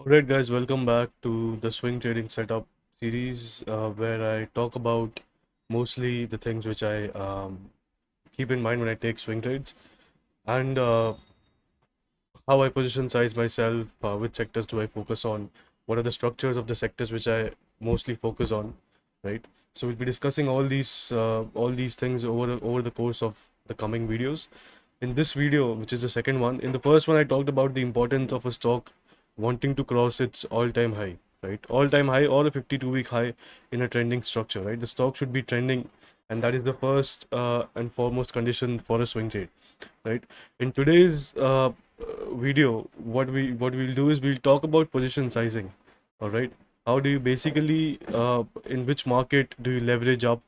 Alright, guys, welcome back to the Swing Trading Setup series, where I talk about mostly the things which I keep in mind when I take swing trades and how I position size myself, which sectors do I focus on, what are the structures of the sectors which I mostly focus on, right? So we'll be discussing all these things over the course of the coming videos. In this video, which is the second one, in the first one I talked about the importance of a stock wanting to cross its all-time high, right? All-time high or a 52-week high in a trending structure, right? The stock should be trending, and that is the first and foremost condition for a swing trade, right? In today's video, what we'll do is we'll talk about position sizing, all right? How do you basically in which market do you leverage up?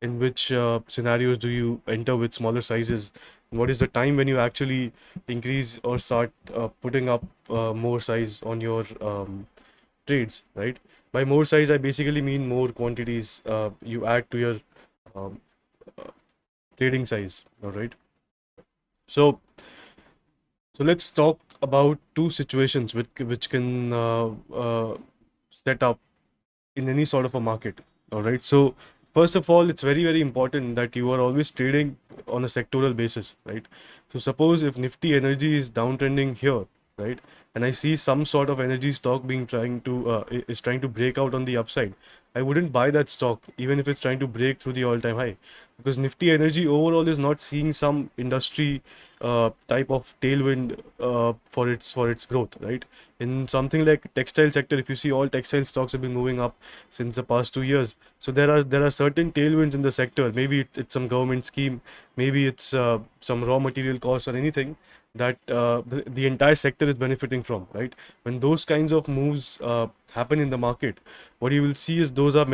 In which scenarios do you enter with smaller sizes? What is the time when you actually increase or start putting up more size on your trades, right? By more size, I basically mean more quantities you add to your um, trading size, all right? So, so let's talk about two situations which can set up in any sort of a market. All right. So first of all, it's very important that you are always trading on a sectoral basis, right? So suppose if Nifty Energy is downtrending here, right, and I see some sort of energy stock being is trying to break out on the upside, I wouldn't buy that stock even if it's trying to break through the all-time high, because Nifty Energy overall is not seeing some industry type of tailwind for its growth, right? In something like textile sector, if you see, all textile stocks have been moving up since the past 2 years. So there are certain tailwinds in the sector. Maybe it's some government scheme, maybe it's some raw material costs or anything that the entire sector is benefiting from, right? When those kinds of moves happen in the market, what you will see is those are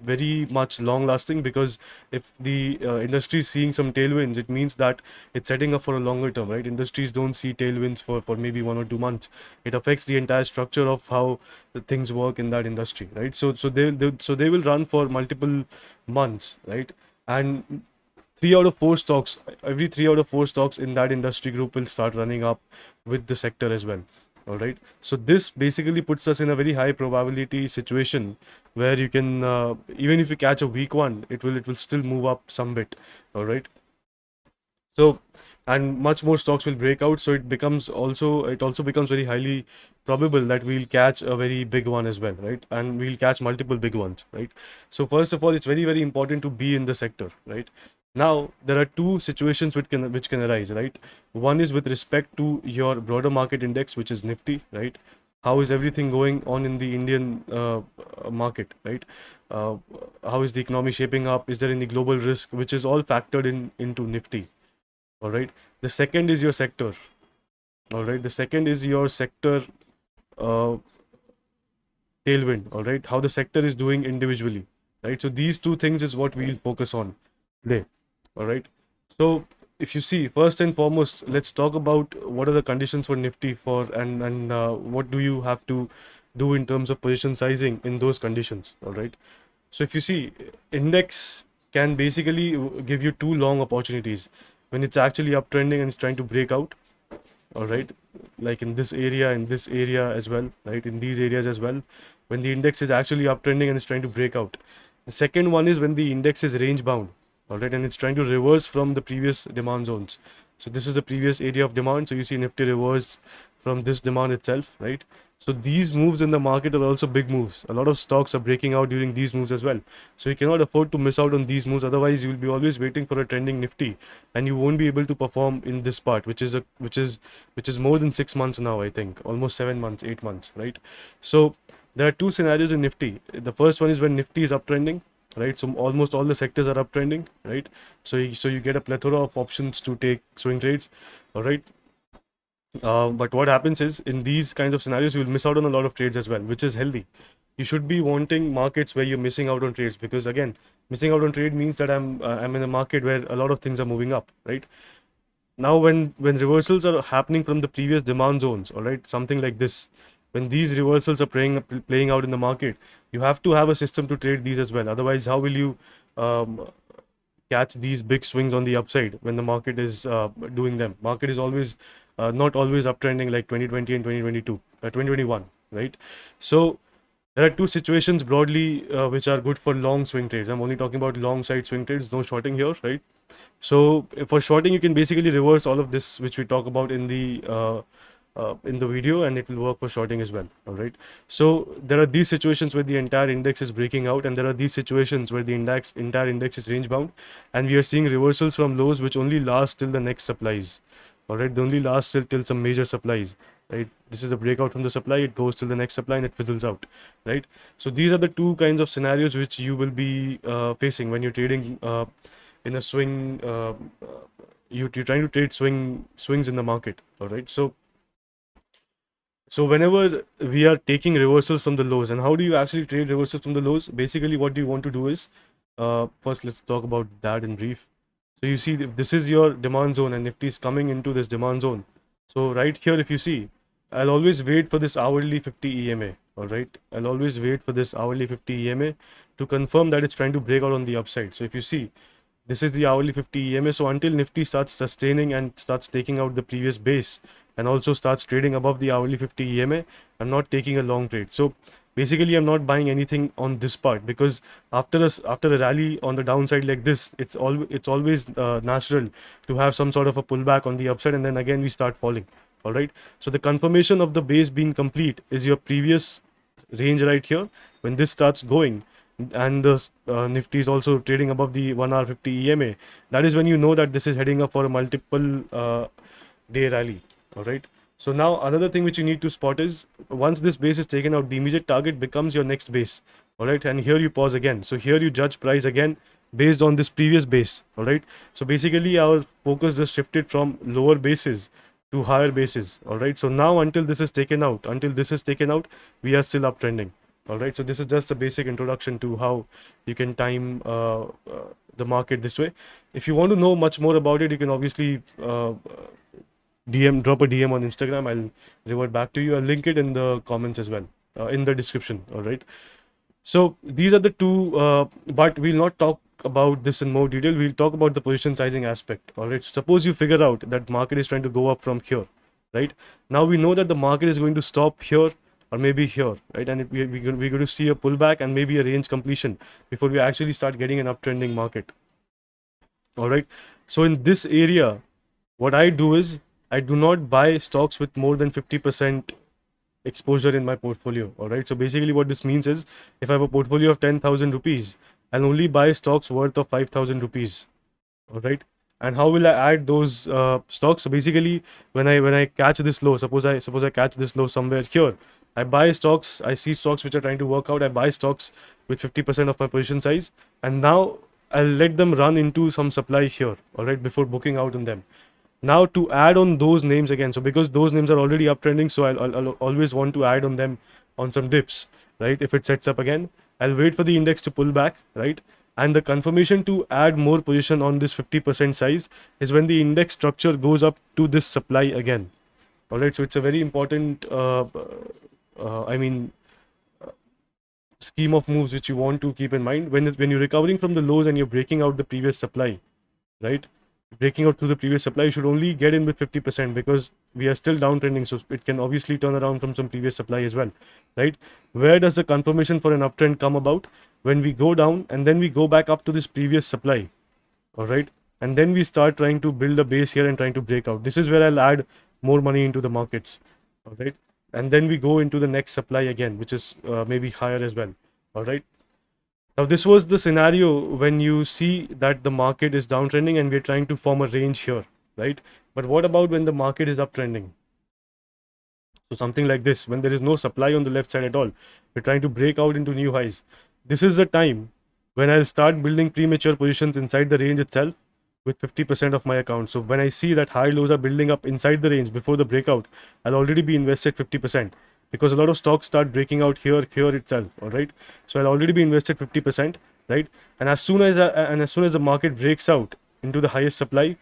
very much long lasting, because if the industry is seeing some tailwinds, it means that it's setting up for a longer term, right? Industries don't see tailwinds for maybe 1 or 2 months. It affects the entire structure of how the things work in that industry, right? So they will run for multiple months, right? And every 3 out of 4 stocks in that industry group will start running up with the sector as well. All right. So this basically puts us in a very high probability situation where you can even if you catch a weak one, it will still move up some bit. All right. So, and much more stocks will break out. So it also becomes very highly probable that we'll catch a very big one as well, right? And we'll catch multiple big ones, right? So first of all, it's very important to be in the sector, right? Now there are two situations which can arise, right? One is with respect to your broader market index, which is Nifty, right? How is everything going on in the Indian market, right? Uh, how is the economy shaping up? Is there any global risk, which is all factored in into Nifty, all right? The second is your sector, all right? The second is your sector uh, tailwind, all right? How the sector is doing individually, right? So these two things is what we'll focus on today, all right? So if you see, first and foremost, let's talk about what are the conditions for Nifty for and what do you have to do in terms of position sizing in those conditions, all right? So if you see, index can basically give you two long opportunities when it's actually uptrending and it's trying to break out, all right? Like in this area as well, right? In these areas as well, when the index is actually uptrending and it's trying to break out. The second one is when the index is range bound, all right, and it's trying to reverse from the previous demand zones. So this is the previous area of demand. So you see Nifty reverse from this demand itself, right? So these moves in the market are also big moves. A lot of stocks are breaking out during these moves as well. So you cannot afford to miss out on these moves. Otherwise, you will be always waiting for a trending Nifty, and you won't be able to perform in this part, which is more than 6 months now. I think almost 7 months, 8 months, right? So there are two scenarios in Nifty. The first one is when Nifty is uptrending, right? So almost all the sectors are uptrending, right? So you get a plethora of options to take swing trades, all right? But what happens is in these kinds of scenarios, you will miss out on a lot of trades as well, which is healthy. You should be wanting markets where you're missing out on trades, because again, missing out on trade means that I'm in a market where a lot of things are moving up, right? Now, when reversals are happening from the previous demand zones, all right, something like this, when these reversals are playing out in the market, you have to have a system to trade these as well. Otherwise, how will you um, catch these big swings on the upside when the market is doing them? Market is always not always uptrending like 2020 and 2022, 2021. right? So there are two situations broadly which are good for long swing trades. I'm only talking about long side swing trades, no shorting here, right? So for shorting, you can basically reverse all of this, which we talk about in the video, and it will work for shorting as well. All right. So there are these situations where the entire index is breaking out, and there are these situations where the entire index is range bound, and we are seeing reversals from lows which only last till the next supplies. All right, they only last till some major supplies. Right, this is a breakout from the supply. It goes till the next supply and it fizzles out. Right. So these are the two kinds of scenarios which you will be facing when you're trading in a swing. You're trying to trade swings in the market. All right. So whenever we are taking reversals from the lows, and how do you actually trade reversals from the lows? Basically, what you want to do is, first let's talk about that in brief. So you see, if this is your demand zone and Nifty is coming into this demand zone. So right here, if you see, I'll always wait for this hourly 50 EMA. All right, I'll always wait for this hourly 50 EMA to confirm that it's trying to break out on the upside. So if you see, this is the hourly 50 EMA. So until Nifty starts sustaining and starts taking out the previous base and also starts trading above the hourly 50 EMA, I'm not taking a long trade. So basically, I'm not buying anything on this part, because after a rally on the downside like this, it's always natural to have some sort of a pullback on the upside, and then again we start falling. All right. So the confirmation of the base being complete is your previous range right here. When this starts going, and the Nifty is also trading above the 1 hour 50 EMA, that is when you know that this is heading up for a multiple day rally. All right. So now another thing which you need to spot is, once this base is taken out, the immediate target becomes your next base. All right. And here you pause again. So here you judge price again based on this previous base. All right. So basically our focus just shifted from lower bases to higher bases. All right. So now until this is taken out, we are still uptrending. All right. So this is just a basic introduction to how you can time the market this way. If you want to know much more about it, you can obviously drop a DM on Instagram. I'll revert back to you. I'll link it in the comments as well, in the description. All right. So these are the two, but we'll not talk about this in more detail. We'll talk about the position sizing aspect. All right. So suppose you figure out that market is trying to go up from here, right? Now we know that the market is going to stop here or maybe here, right? And we're going to see a pullback and maybe a range completion before we actually start getting an uptrending market. All right. So in this area, what I do is, I do not buy stocks with more than 50% exposure in my portfolio. All right. So basically, what this means is, if I have a portfolio of 10,000 rupees, I'll only buy stocks worth of 5,000 rupees. All right. And how will I add those stocks? So basically, when I catch this low, suppose I catch this low somewhere here, I buy stocks. I see stocks which are trying to work out. I buy stocks with 50% of my position size, and now I'll let them run into some supply here. All right, before booking out on them. Now to add on those names again, so because those names are already uptrending, so I'll always want to add on them on some dips, right? If it sets up again, I'll wait for the index to pull back, right? And the confirmation to add more position on this 50% size is when the index structure goes up to this supply again. All right, so it's a very important, scheme of moves which you want to keep in mind when you're recovering from the lows and you're breaking out the previous supply, right? Breaking out to the previous supply, you should only get in with 50%, because we are still downtrending, so it can obviously turn around from some previous supply as well, right? Where does the confirmation for an uptrend come about? When we go down and then we go back up to this previous supply. All right, and then we start trying to build a base here and trying to break out. This is where I'll add more money into the markets. All right, and then we go into the next supply again, which is maybe higher as well. All right. Now, this was the scenario when you see that the market is downtrending and we're trying to form a range here, right? But what about when the market is uptrending? So something like this, when there is no supply on the left side at all, we're trying to break out into new highs. This is the time when I'll start building premature positions inside the range itself with 50% of my account. So when I see that high lows are building up inside the range before the breakout, I'll already be invested 50%. Because a lot of stocks start breaking out here itself. All right, so I'll already be invested 50%, right? And as soon as the market breaks out into the highest supply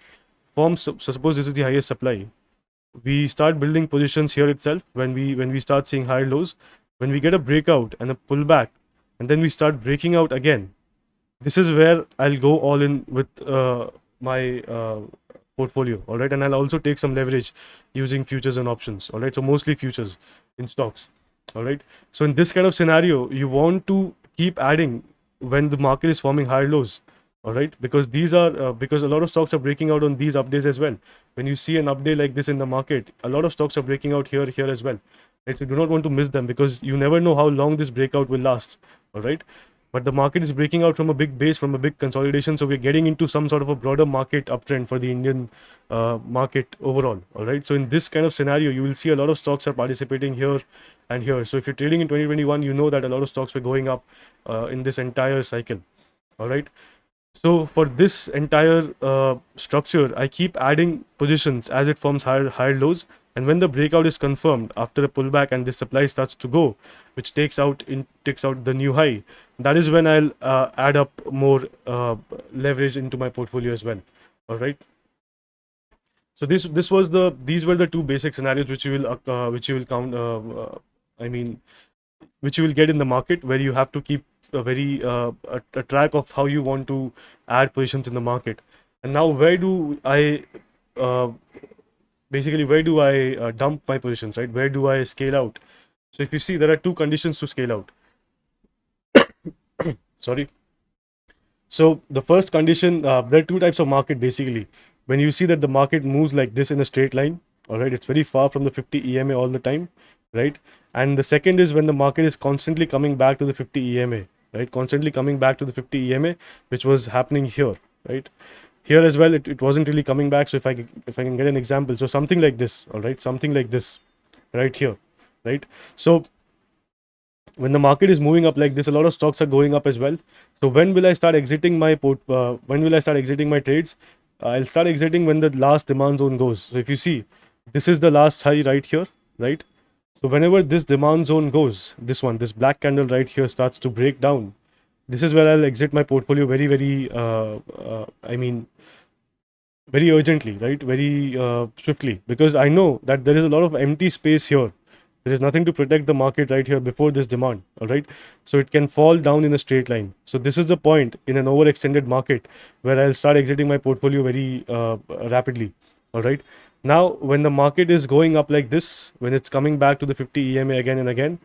forms, so suppose this is the highest supply, we start building positions here itself. When we start seeing higher lows, when we get a breakout and a pullback, and then we start breaking out again, this is where I'll go all in with my portfolio. All right, and I'll also take some leverage using futures and options. All right, so mostly futures in stocks. All right. So in this kind of scenario, you want to keep adding when the market is forming higher lows. All right, because these are because a lot of stocks are breaking out on these up days as well. When you see an update like this in the market, a lot of stocks are breaking out here as well. Right? So you do not want to miss them because you never know how long this breakout will last. All right. But the market is breaking out from a big base, from a big consolidation. So we're getting into some sort of a broader market uptrend for the Indian market overall. All right. So in this kind of scenario, you will see a lot of stocks are participating here and here. So if you're trading in 2021, you know that a lot of stocks were going up in this entire cycle. All right. So for this entire structure, I keep adding positions as it forms higher lows. And when the breakout is confirmed after a pullback and the supply starts to go, which takes out the new high, that is when I'll add up more leverage into my portfolio as well. All right. So these were the two basic scenarios which you will count. I mean, which you will get in the market, where you have to keep a track of how you want to add positions in the market. And now where do I uh, basically where do I dump my positions, right? Where do I scale out? So if you see, there are two conditions to scale out. Sorry. So the first condition, there are two types of market basically. When you see that the market moves like this in a straight line, all right, it's very far from the 50 EMA all the time, right? And the second is when the market is constantly coming back to the 50 EMA, right? Constantly coming back to the 50 EMA, which was happening here, right? Here as well, it wasn't really coming back. So if I can get an example, so something like this, all right, something like this, right here, right? So when the market is moving up like this, a lot of stocks are going up as well. So when will I start exiting my when will I start exiting my trades? I'll start exiting when the last demand zone goes. So if you see, this is the last high right here, right? So whenever this demand zone goes, this black candle right here starts to break down, this is where I'll exit my portfolio very I mean, very urgently, right? Very swiftly, because I know that there is a lot of empty space here. There is nothing to protect the market right here before this demand, all right? So it can fall down in a straight line. So this is the point in an overextended market where I'll start exiting my portfolio very rapidly, all right? Now, when the market is going up like this, when it's coming back to the 50 EMA again and again,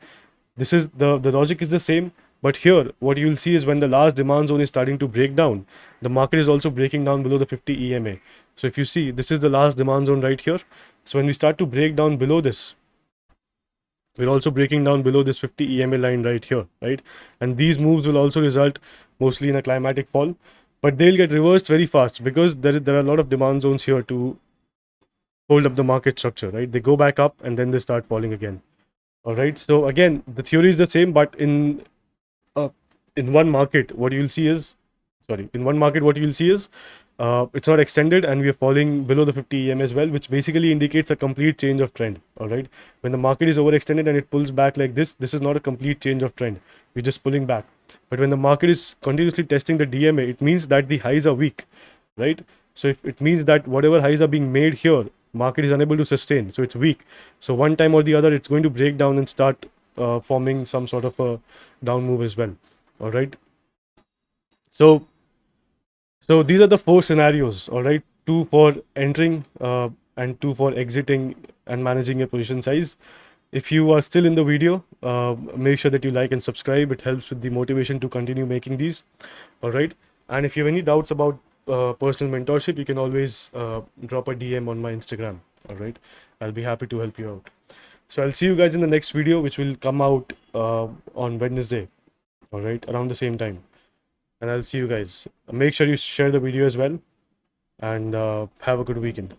this is the logic is the same. But here, what you will see is when the last demand zone is starting to break down, the market is also breaking down below the 50 EMA. So if you see, this is the last demand zone right here. So when we start to break down below this, we're also breaking down below this 50 EMA line right here, right? And these moves will also result mostly in a climatic fall, but they'll get reversed very fast because there are a lot of demand zones here to hold up the market structure, right? They go back up and then they start falling again. All right. So again, the theory is the same, but uh, in one market, what you will see is, sorry, in one market, what you will see is it's not extended and we are falling below the 50 EM as well, which basically indicates a complete change of trend. All right. When the market is overextended and it pulls back like this is not a complete change of trend. We're just pulling back. But when the market is continuously testing the DMA, it means that the highs are weak, right? So if it means that whatever highs are being made here, market is unable to sustain, so it's weak. So one time or the other, it's going to break down and start forming some sort of a down move as well. All right. So these are the four scenarios. All right, two for entering and two for exiting and managing your position size. If you are still in the video, make sure that you like and subscribe. It helps with the motivation to continue making these. All right. And if you have any doubts about personal mentorship, you can always drop a DM on my Instagram. All right. I'll be happy to help you out. So I'll see you guys in the next video, which will come out on Wednesday. All right. Around the same time. And I'll see you guys. Make sure you share the video as well. And have a good weekend.